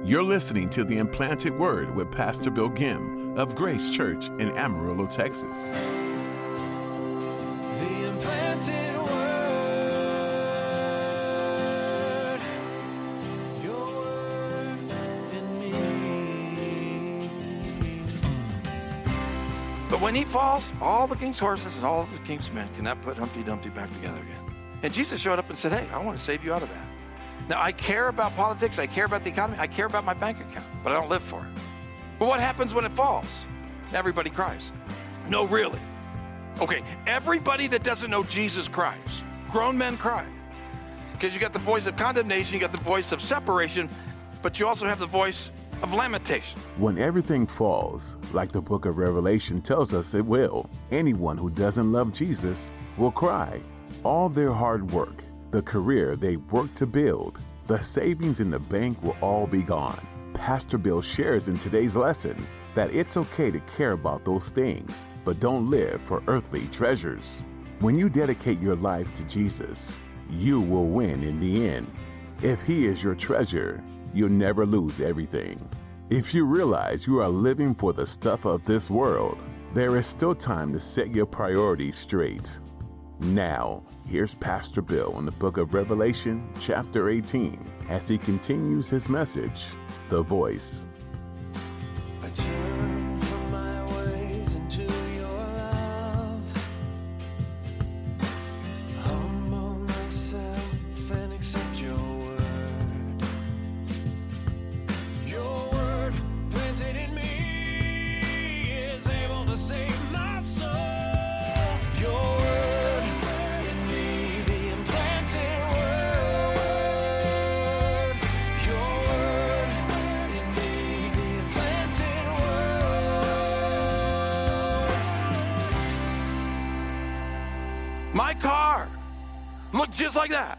You're listening to The Implanted Word with Pastor Bill Gim of Grace Church in Amarillo, Texas. The Implanted Word, your word in me. But when he falls, all the king's horses and all of the king's men cannot put Humpty Dumpty back together again. And Jesus showed up and said, hey, I want to save you out of that. Now, I care about politics, I care about the economy, I care about my bank account, but I don't live for it. But what happens when it falls? Everybody cries. No, really. Okay, everybody that doesn't know Jesus cries. Grown men cry. Because you got the voice of condemnation, you got the voice of separation, but you also have the voice of lamentation. When everything falls, like the book of Revelation tells us it will, anyone who doesn't love Jesus will cry. All their hard work, the career they worked to build, the savings in the bank will all be gone. Pastor Bill shares in today's lesson that it's okay to care about those things, but don't live for earthly treasures. When you dedicate your life to Jesus, you will win in the end. If He is your treasure, you'll never lose everything. If you realize you are living for the stuff of this world, there is still time to set your priorities straight. Now, here's Pastor Bill in the book of Revelation, chapter 18, as he continues his message, The Voice. I turn from my ways into your love. Humble myself and accept your word. Your word planted in me is able to save my soul. Your word in me, the implanted word. Your word in me, the implanted word. My car looked just like that.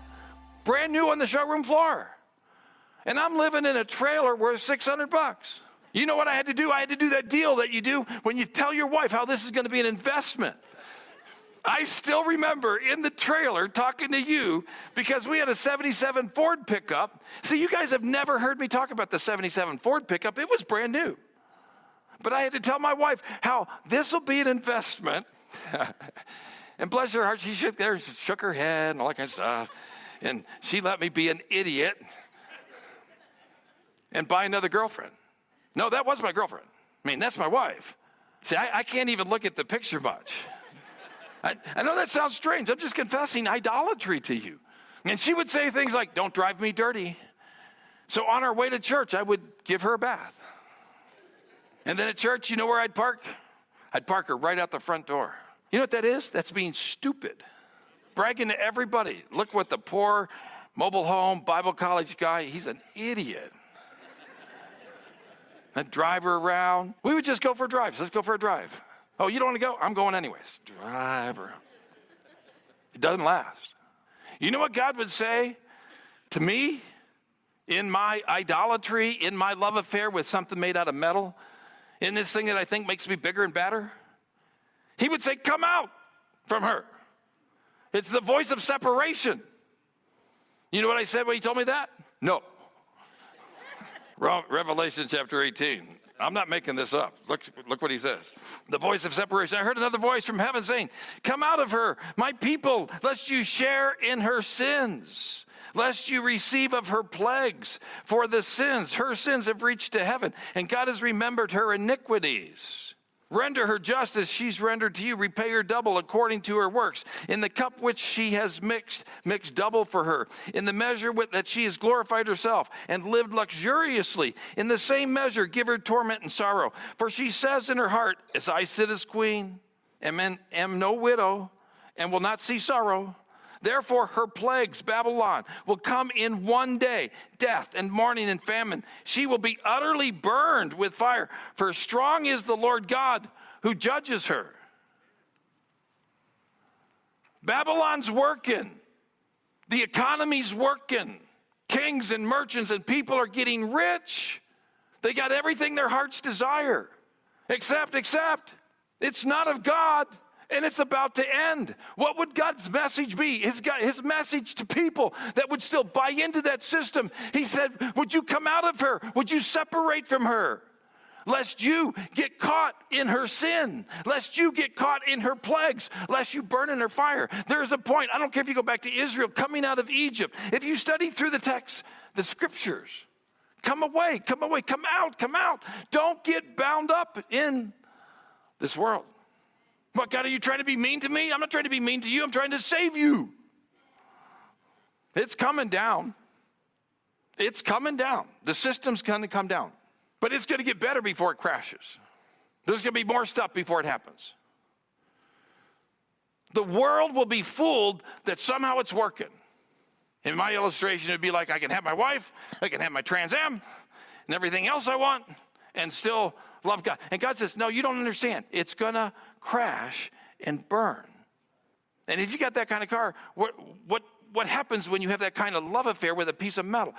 Brand new on the showroom floor. And I'm living in a trailer worth $600. You know what I had to do? I had to do that deal that you do when you tell your wife how this is going to be an investment. I still remember in the trailer talking to you because we had a 77 Ford pickup. See, you guys have never heard me talk about the 77 Ford pickup. It was brand new. But I had to tell my wife how this will be an investment. And bless her heart, she shook her head and all that kind of stuff. And she let me be an idiot and buy another girlfriend. No, that was my girlfriend. I mean, that's my wife. See, I can't even look at the picture much. I know that sounds strange. I'm just confessing idolatry to you. And she would say things like, don't drive me dirty. So on our way to church, I would give her a bath. And then at church, you know where I'd park? I'd park her right out the front door. You know what that is? That's being stupid. Bragging to everybody. Look what the poor mobile home Bible college guy, he's an idiot. I'd drive her around. We would just go for drives. Let's go for a drive. Oh, you don't want to go? I'm going anyways. Drive around. It doesn't last. You know what God would say to me in my idolatry, in my love affair with something made out of metal, in this thing that I think makes me bigger and badder? He would say, come out from her. It's the voice of separation. You know what I said when he told me that? No. Revelation chapter 18. I'm not making this up. Look what he says. The voice of separation. I heard another voice from heaven saying, come out of her, my people, lest you share in her sins, lest you receive of her plagues. For her sins have reached to heaven, and God has remembered her iniquities. Render her just as she's rendered to you. Repay her double according to her works. In the cup which she has mix double for her. In the measure with that she has glorified herself and lived luxuriously. In the same measure give her torment and sorrow. For she says in her heart, as I sit as queen, am no widow, and will not see sorrow. Therefore, her plagues, Babylon, will come in one day, death and mourning and famine. She will be utterly burned with fire, for strong is the Lord God who judges her. Babylon's working. The economy's working. Kings and merchants and people are getting rich. They got everything their hearts desire. Except, it's not of God. And it's about to end. What would God's message be? His message to people that would still buy into that system. He said, would you come out of her? Would you separate from her? Lest you get caught in her sin. Lest you get caught in her plagues. Lest you burn in her fire. There's a point. I don't care if you go back to Israel, coming out of Egypt. If you study through the text, the scriptures, come away, come out. Don't get bound up in this world. What, God, are you trying to be mean to me? I'm not trying to be mean to you. I'm trying to save you. It's coming down. It's coming down. The system's going to come down. But it's going to get better before it crashes. There's going to be more stuff before it happens. The world will be fooled that somehow it's working. In my illustration, it would be like I can have my wife, I can have my Trans Am, and everything else I want, and still love God. And God says, no, you don't understand. It's going to crash and burn. And if you got that kind of car, what happens when you have that kind of love affair with a piece of metal?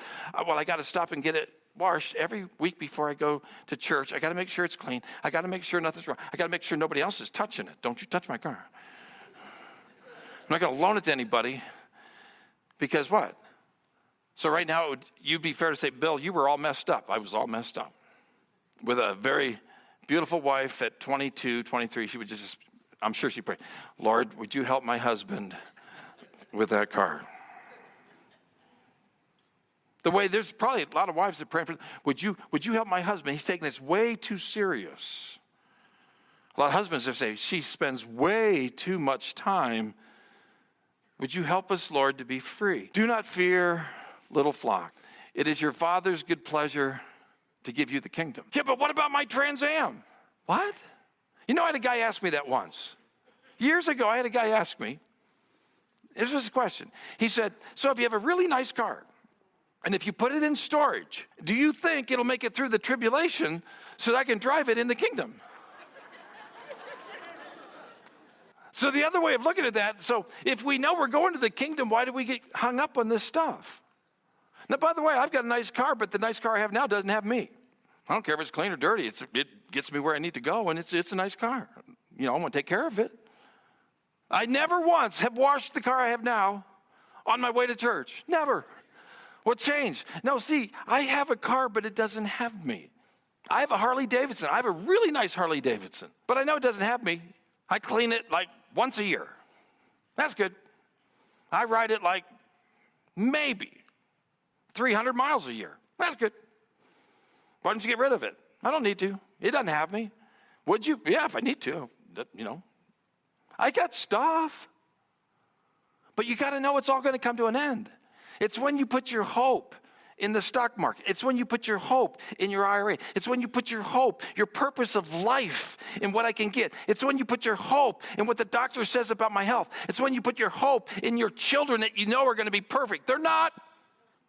Well, I got to stop and get it washed every week before I go to church. I got to make sure it's clean. I got to make sure nothing's wrong. I got to make sure nobody else is touching it. Don't you touch my car. I'm not going to loan it to anybody because what? So right now, you'd be fair to say, Bill, you were all messed up. I was all messed up. With a very beautiful wife at 22, 23, she would just, I'm sure she prayed, Lord, would you help my husband with that car? The way there's probably a lot of wives that pray for, would you help my husband? He's taking this way too serious. A lot of husbands have said, she spends way too much time. Would you help us, Lord, to be free? Do not fear, little flock. It is your Father's good pleasure to give you the kingdom. Yeah, but what about my Trans Am? What? You know, I had a guy ask me that once. Years ago, I had a guy ask me, this was a question. He said, so if you have a really nice car, and if you put it in storage, do you think it'll make it through the tribulation so that I can drive it in the kingdom? So the other way of looking at that, so if we know we're going to the kingdom, why do we get hung up on this stuff? Now, by the way, I've got a nice car, but the nice car I have now doesn't have me. I don't care if it's clean or dirty. It gets me where I need to go, and it's a nice car. You know, I want to take care of it. I never once have washed the car I have now on my way to church. Never. What changed? No, see, I have a car, but it doesn't have me. I have a Harley Davidson. I have a really nice Harley Davidson, but I know it doesn't have me. I clean it like once a year. That's good. I ride it like maybe 300 miles a year. That's good. Why don't you get rid of it? I don't need to. It doesn't have me. Would you? Yeah, if I need to. You know. I got stuff. But you got to know it's all going to come to an end. It's when you put your hope in the stock market. It's when you put your hope in your IRA. It's when you put your hope, your purpose of life in what I can get. It's when you put your hope in what the doctor says about my health. It's when you put your hope in your children that you know are going to be perfect. They're not.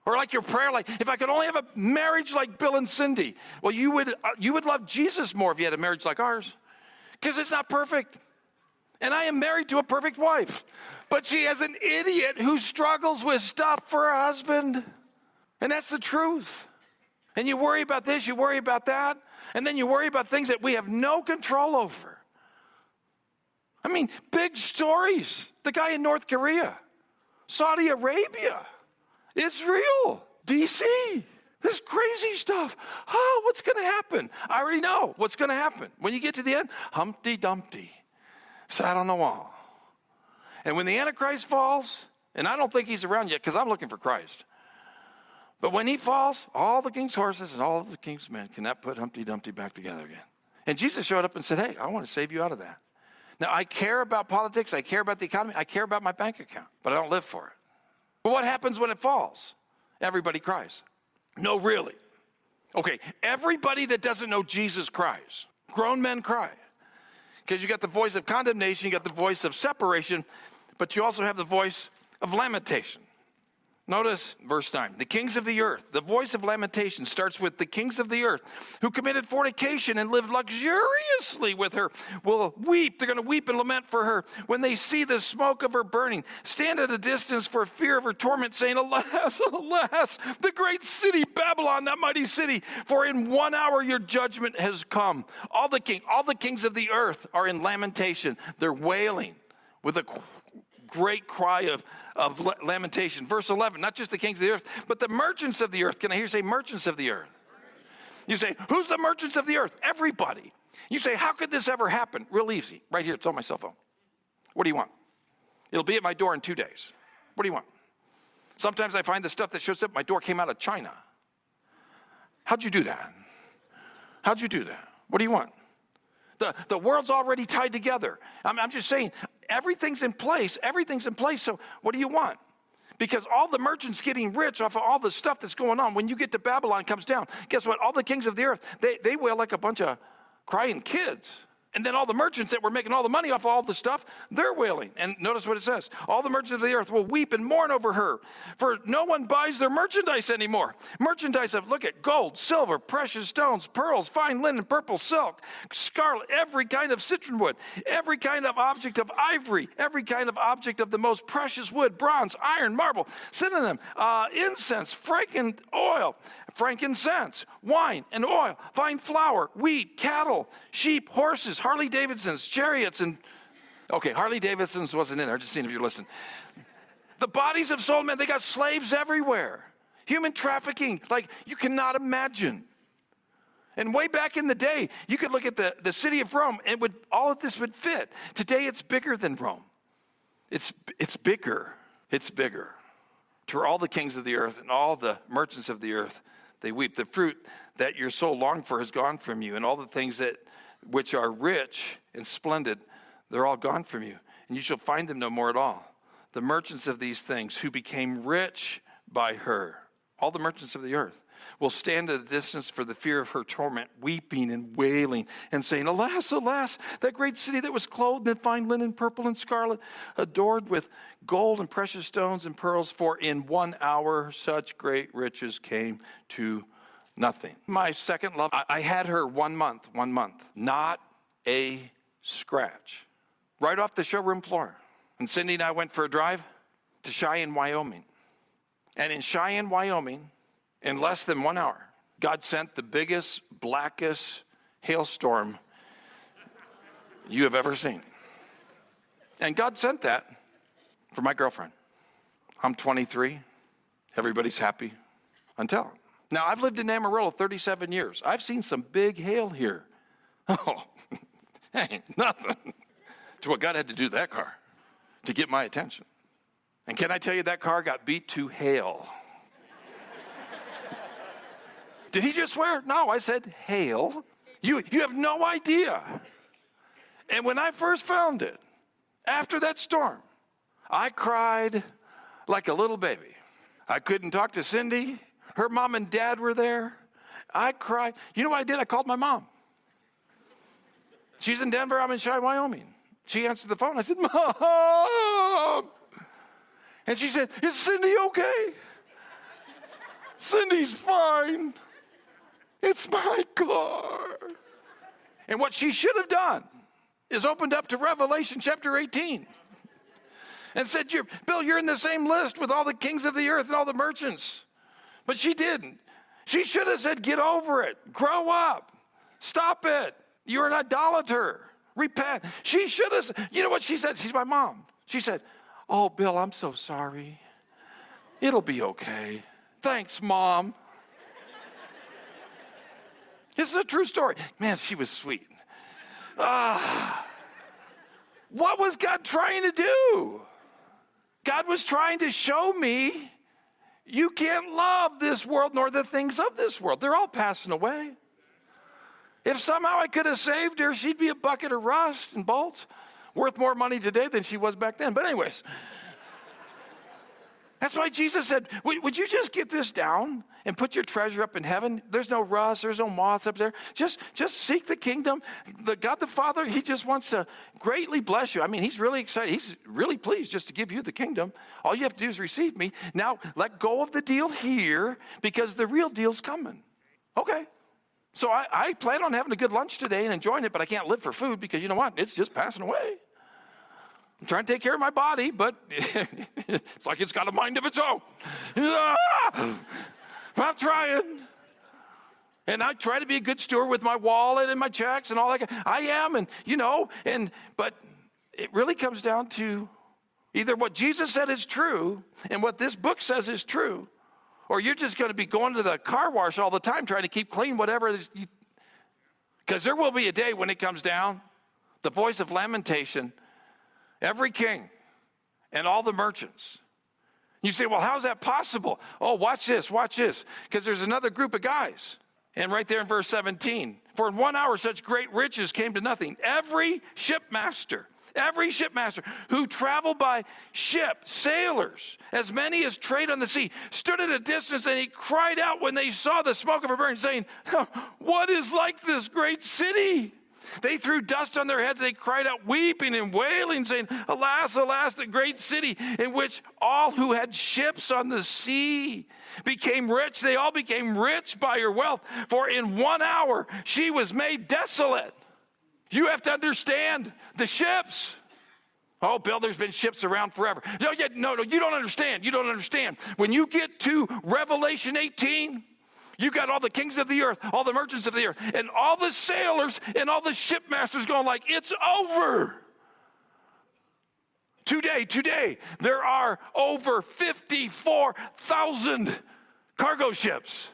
Or like your prayer, like, if I could only have a marriage like Bill and Cindy. Well, you would love Jesus more if you had a marriage like ours. Because it's not perfect. And I am married to a perfect wife. But she has an idiot who struggles with stuff for her husband. And that's the truth. And you worry about this, you worry about that, and then you worry about things that we have no control over. I mean, big stories. The guy in North Korea, Saudi Arabia, Israel, D.C., this crazy stuff. Oh, what's going to happen? I already know what's going to happen. When you get to the end, Humpty Dumpty sat on the wall. And when the Antichrist falls, and I don't think he's around yet because I'm looking for Christ. But when he falls, all the king's horses and all the king's men cannot put Humpty Dumpty back together again. And Jesus showed up and said, hey, I want to save you out of that. Now, I care about politics. I care about the economy. I care about my bank account, but I don't live for it. But what happens when it falls? Everybody cries. No, really. Okay, everybody that doesn't know Jesus cries. Grown men cry. Because you got the voice of condemnation, you got the voice of separation, but you also have the voice of lamentation. Notice verse 9. The kings of the earth, the voice of lamentation starts with the kings of the earth who committed fornication and lived luxuriously with her will weep. They're going to weep and lament for her when they see the smoke of her burning. Stand at a distance for fear of her torment, saying, alas, alas, the great city Babylon, that mighty city, for in 1 hour your judgment has come. All the kings of the earth are in lamentation. They're wailing with a great cry of lamentation. Verse 11, not just the kings of the earth, but the merchants of the earth. Can I hear you say merchants of the earth? You say, who's the merchants of the earth? Everybody. You say, how could this ever happen? Real easy. Right here, it's on my cell phone. What do you want? It'll be at my door in 2 days. What do you want? Sometimes I find the stuff that shows up at my door came out of China. How'd you do that? How'd you do that? What do you want? The world's already tied together. I'm just saying, everything's in place. Everything's in place. So what do you want? Because all the merchants getting rich off of all the stuff that's going on, when you get to Babylon, comes down. Guess what? All the kings of the earth, they wail like a bunch of crying kids. And then all the merchants that were making all the money off all the stuff, they're wailing. And notice what it says. All the merchants of the earth will weep and mourn over her, for no one buys their merchandise anymore. Merchandise of, look at gold, silver, precious stones, pearls, fine linen, purple silk, scarlet, every kind of citron wood, every kind of object of ivory, every kind of object of the most precious wood, bronze, iron, marble, synonym, incense, frankincense, wine and oil, fine flour, wheat, cattle, sheep, horses, Harley Davidsons, chariots, and okay, Harley Davidsons wasn't in there. Just seeing if you're listening. The bodies of sold men, they got slaves everywhere. Human trafficking, like you cannot imagine. And way back in the day, you could look at the city of Rome, and all of this would fit. Today, it's bigger than Rome. It's bigger. It's bigger. To all the kings of the earth and all the merchants of the earth, they weep. The fruit that your soul longed for has gone from you, and all the things that which are rich and splendid, they're all gone from you, and you shall find them no more at all. The merchants of these things who became rich by her, all the merchants of the earth, will stand at a distance for the fear of her torment, weeping and wailing and saying, alas, alas, that great city that was clothed in fine linen, purple and scarlet, adored with gold and precious stones and pearls, for in 1 hour such great riches came to nothing. My second love, I had her 1 month, not a scratch. Right off the showroom floor. And Cindy and I went for a drive to Cheyenne, Wyoming. And in Cheyenne, Wyoming, in less than 1 hour, God sent the biggest, blackest hailstorm you have ever seen. And God sent that for my girlfriend. I'm 23. Everybody's happy until. Now, I've lived in Amarillo 37 years. I've seen some big hail here. Oh, ain't nothing to what God had to do to that car to get my attention. And can I tell you, that car got beat to hail. Did he just swear? No, I said hail. You have no idea. And when I first found it, after that storm, I cried like a little baby. I couldn't talk to Cindy. Her mom and dad were there. I cried. You know what I did? I called my mom. She's in Denver. I'm in Cheyenne, Wyoming. She answered the phone. I said, Mom. And she said, is Cindy okay? Cindy's fine. It's my car. And what she should have done is opened up to Revelation chapter 18 and said, Bill, you're in the same list with all the kings of the earth and all the merchants. But she didn't. She should have said, get over it. Grow up. Stop it. You're an idolater. Repent. She should have. You know what she said? She's my mom. She said, oh, Bill, I'm so sorry. It'll be okay. Thanks, Mom. This is a true story. Man, she was sweet. What was God trying to do? God was trying to show me you can't love this world nor the things of this world. They're all passing away. If somehow I could have saved her, she'd be a bucket of rust and bolts, worth more money today than she was back then. But anyways, That's why Jesus said, would you just get this down and put your treasure up in heaven? There's no rust, there's no moths up there. Just seek the kingdom. The God the Father, he just wants to greatly bless you. I mean, he's really excited. He's really pleased just to give you the kingdom. All you have to do is receive me. Now, let go of the deal here because the real deal's coming. Okay. So I plan on having a good lunch today and enjoying it, but I can't live for food because you know what? It's just passing away. I'm trying to take care of my body, but it's like it's got a mind of its own. I'm trying. And I try to be a good steward with my wallet and my checks and all that. I am, but it really comes down to either what Jesus said is true and what this book says is true, or you're just going to be going to the car wash all the time trying to keep clean whatever it is. Because there will be a day when it comes down, the voice of lamentation, every king and all the merchants. You say, well, how's that possible? Oh, watch this. Because there's another group of guys. And right there in verse 17, for in 1 hour such great riches came to nothing. Every shipmaster who traveled by ship, sailors, as many as trade on the sea, stood at a distance and he cried out when they saw the smoke of a burning, saying, what is like this great city? They threw dust on their heads. They cried out, weeping and wailing, saying, alas, alas, the great city in which all who had ships on the sea became rich. They all became rich by her wealth. For in 1 hour she was made desolate. You have to understand the ships. Oh, Bill, there's been ships around forever. No, you don't understand. You don't understand. When you get to Revelation 18, you got all the kings of the earth, all the merchants of the earth, and all the sailors and all the shipmasters going like, it's over. Today, there are over 54,000 cargo ships.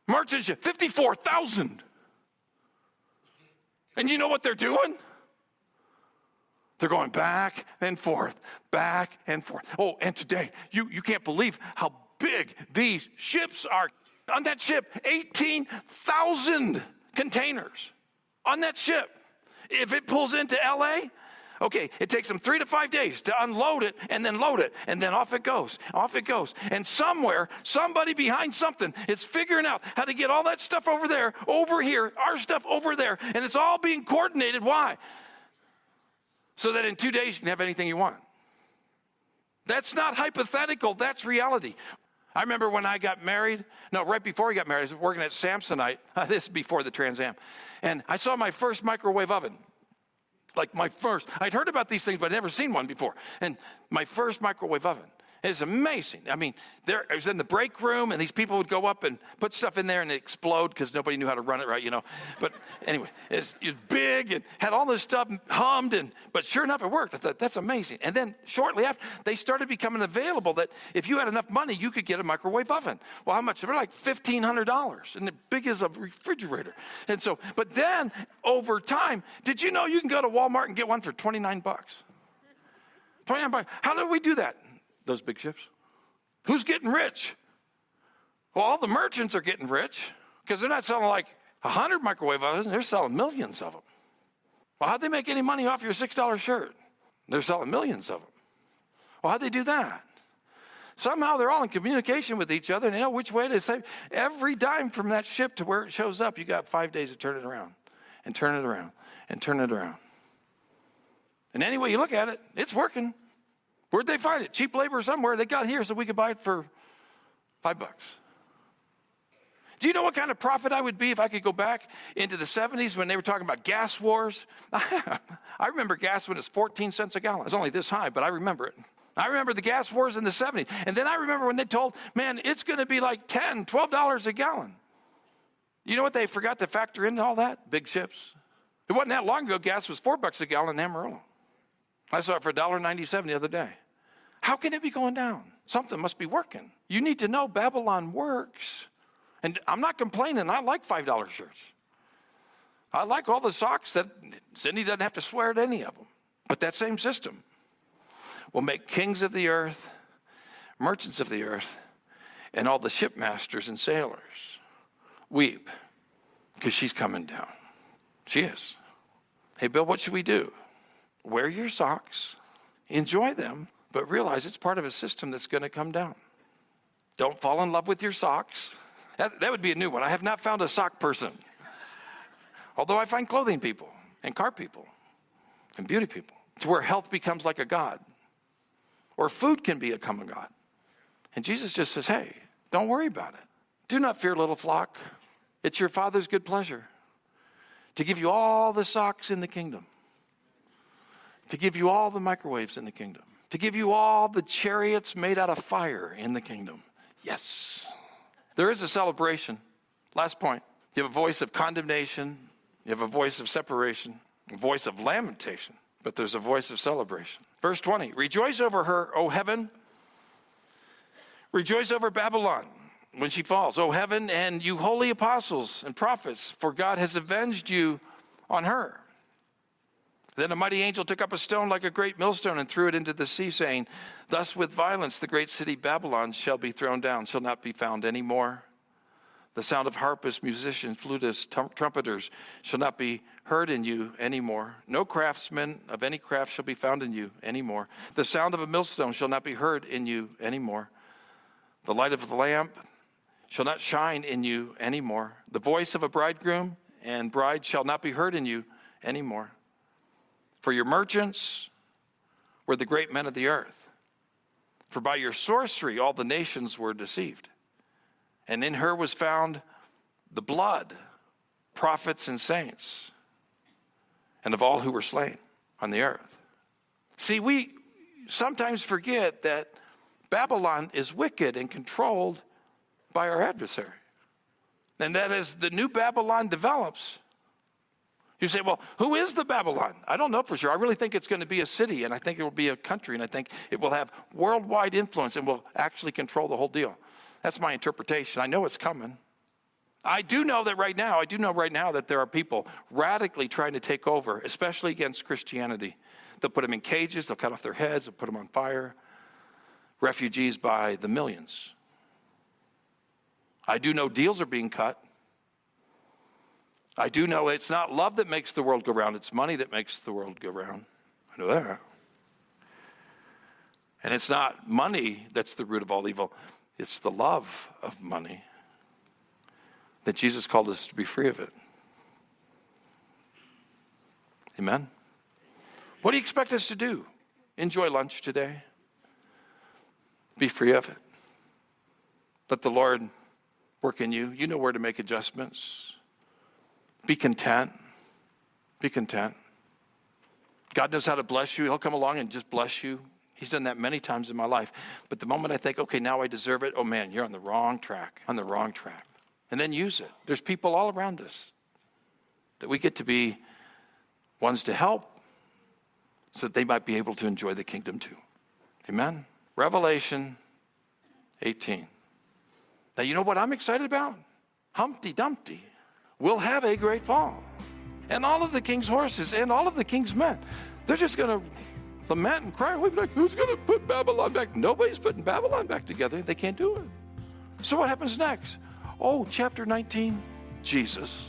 Merchant ships, 54,000. And you know what they're doing? They're going back and forth. Oh, and today, you can't believe how big these ships are. On that ship, 18,000 containers. On that ship. If it pulls into LA, okay, it takes them 3 to 5 days to unload it and then load it. And then off it goes. And somewhere, somebody behind something is figuring out how to get all that stuff over there, over here, our stuff over there. And it's all being coordinated. Why? So that in 2 days you can have anything you want. That's not hypothetical. That's reality. I remember when I got married, right before I got married, I was working at Samsonite. This is before the Trans Am. And I saw my first microwave oven. I'd heard about these things, but I'd never seen one before. And my first microwave oven. It's amazing. I mean, I was in the break room, and these people would go up and put stuff in there, and it'd explode because nobody knew how to run it right, But anyway, it was big and had all this stuff hummed, but sure enough, it worked. I thought, that's amazing. And then shortly after, they started becoming available that if you had enough money, you could get a microwave oven. Well, how much? They're like $1,500, and they're big as a refrigerator. And so, but then over time, did you know you can go to Walmart and get one for $29? $29. How did we do that? Those big ships. Who's getting rich? Well, all the merchants are getting rich because they're not selling like 100 microwave ovens. They're selling millions of them. Well, how'd they make any money off your $6 shirt? They're selling millions of them. Well, how'd they do that? Somehow they're all in communication with each other and they know which way to save. Every dime from that ship to where it shows up, you got 5 days to turn it around and turn it around and turn it around. And any way you look at it, it's working. Where'd they find it? Cheap labor somewhere. They got here so we could buy it for $5. Do you know what kind of prophet I would be if I could go back into the 70s when they were talking about gas wars? I remember gas when it was 14 cents a gallon. It's only this high, but I remember it. I remember the gas wars in the 70s. And then I remember when they told, man, it's going to be like $10, $12 a gallon. You know what they forgot to factor into all that? Big ships. It wasn't that long ago, gas was $4 a gallon in Amarillo. I saw it for $1.97 the other day. How can it be going down? Something must be working. You need to know Babylon works. And I'm not complaining. I like $5 shirts. I like all the socks that Cindy doesn't have to swear at any of them. But that same system will make kings of the earth, merchants of the earth, and all the shipmasters and sailors weep because she's coming down. She is. Hey, Bill, what should we do? Wear your socks, enjoy them, but realize it's part of a system that's going to come down. Don't fall in love with your socks. That would be a new one. I have not found a sock person. Although I find clothing people and car people and beauty people. It's where health becomes like a god. Or food can become a god. And Jesus just says, hey, don't worry about it. Do not fear, little flock. It's your Father's good pleasure to give you all the socks in the kingdom. To give you all the microwaves in the kingdom. To give you all the chariots made out of fire in the kingdom. Yes. There is a celebration. Last point. You have a voice of condemnation. You have a voice of separation. A voice of lamentation. But there's a voice of celebration. Verse 20. Rejoice over her, O heaven. Rejoice over Babylon when she falls, O heaven, and you holy apostles and prophets, for God has avenged you on her. Then a mighty angel took up a stone like a great millstone and threw it into the sea, saying, thus with violence the great city Babylon shall be thrown down, shall not be found any more. The sound of harpists, musicians, flutists, trumpeters shall not be heard in you anymore. No craftsman of any craft shall be found in you anymore. The sound of a millstone shall not be heard in you anymore. The light of the lamp shall not shine in you anymore. The voice of a bridegroom and bride shall not be heard in you anymore. For your merchants were the great men of the earth. For by your sorcery all the nations were deceived. And in her was found the blood, prophets and saints, and of all who were slain on the earth. See, we sometimes forget that Babylon is wicked and controlled by our adversary. And that as the new Babylon develops, you say, well, who is the Babylon? I don't know for sure. I really think it's going to be a city, and I think it will be a country, and I think it will have worldwide influence and will actually control the whole deal. That's my interpretation. I know it's coming. I do know right now that there are people radically trying to take over, especially against Christianity. They'll put them in cages, they'll cut off their heads, they'll put them on fire. Refugees by the millions. I do know deals are being cut. I do know it's not love that makes the world go round, it's money that makes the world go round. I know that. And it's not money that's the root of all evil. It's the love of money that Jesus called us to be free of it. Amen? What do you expect us to do? Enjoy lunch today? Be free of it. Let the Lord work in you. You know where to make adjustments. Be content. Be content. God knows how to bless you. He'll come along and just bless you. He's done that many times in my life. But the moment I think, okay, now I deserve it, oh man, you're on the wrong track, on the wrong track. And then use it. There's people all around us that we get to be ones to help so that they might be able to enjoy the kingdom too. Amen? Revelation 18. Now, you know what I'm excited about? Humpty Dumpty will have a great fall. And all of the king's horses and all of the king's men, they're just going to lament and cry. We'll be like, who's going to put Babylon back? Nobody's putting Babylon back together. They can't do it. So what happens next? Oh, chapter 19, Jesus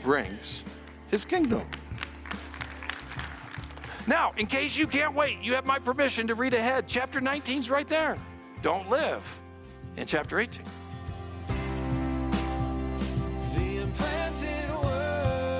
brings his kingdom. Now, in case you can't wait, you have my permission to read ahead. Chapter 19's right there. Don't live in chapter 18. The implanted word.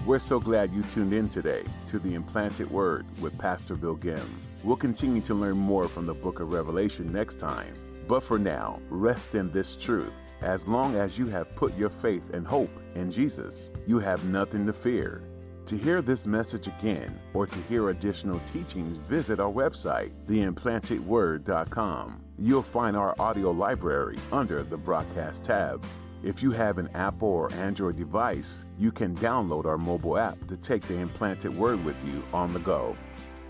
We're so glad you tuned in today to The Implanted Word with Pastor Bill Gim. We'll continue to learn more from the book of Revelation next time. But for now, rest in this truth. As long as you have put your faith and hope in Jesus, you have nothing to fear. To hear this message again or to hear additional teachings, visit our website, theimplantedword.com. You'll find our audio library under the broadcast tab. If you have an Apple or Android device, you can download our mobile app to take the Implanted Word with you on the go.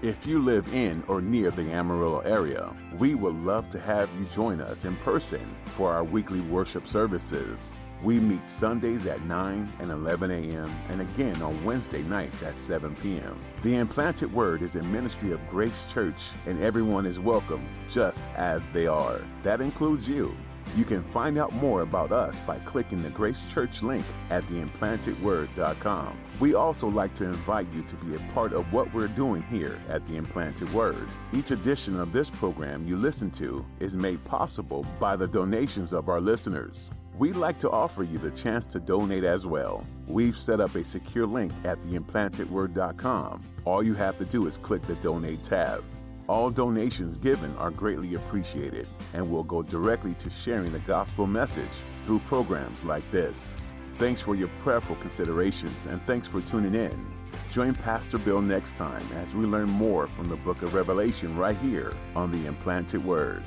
If you live in or near the Amarillo area, we would love to have you join us in person for our weekly worship services. We meet Sundays at 9 and 11 a.m. and again on Wednesday nights at 7 p.m. The Implanted Word is a ministry of Grace Church, and everyone is welcome just as they are. That includes you. You can find out more about us by clicking the Grace Church link at theimplanted.word.com. We also like to invite you to be a part of what we're doing here at The Implanted Word. Each edition of this program you listen to is made possible by the donations of our listeners. We'd like to offer you the chance to donate as well. We've set up a secure link at theimplanted.word.com. All you have to do is click the Donate tab. All donations given are greatly appreciated and will go directly to sharing the gospel message through programs like this. Thanks for your prayerful considerations and thanks for tuning in. Join Pastor Bill next time as we learn more from the book of Revelation right here on The Implanted Word.